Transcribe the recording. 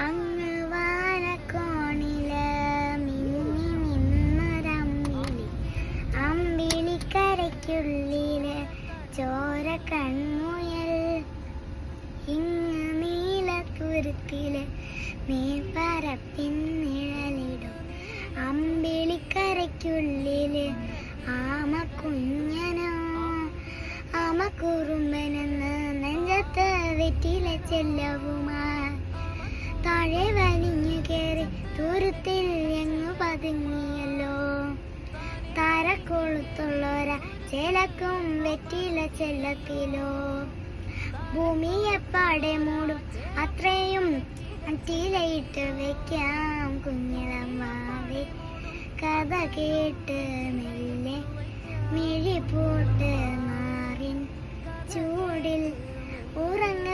അങ്ങ് വാനക്കോണില് മിന്നി നിന്നൊരമ്പിളി, അമ്പിളിക്കരയ്ക്കുള്ളില് ചോര കൺമുയൽ. ഇങ്ങ് നീലത്തുരുത്തില് മേൽപ്പരപ്പിൻ നിഴലിടും, അമ്പിളിക്കരയ്ക്കുള്ളില് ആമക്കുഞ്ഞനോ. ആമക്കുറുമ്പനെന്ന് നെഞ്ചത്ത് വെറ്റില ചെല്ലവുമായി താഴെ വലിഞ്ഞു കയറി തുരുത്തിൽ എങ്ങു പതുങ്ങിയല്ലോ. താരക്കൊളുത്തുള്ളൊര ചേലക്കും വെറ്റില ചെല്ലത്തിലോ. ഭൂമിയെപ്പാടെ മൂടും അത്രയും അറ്റിലയിട്ട് വെക്കാം കുഞ്ഞിളം വാവേ. കഥ കേട്ട് മെല്ലെ മിഴി പൂട്ട് മാറിൻ ചൂടിൽ ഉറങ്ങ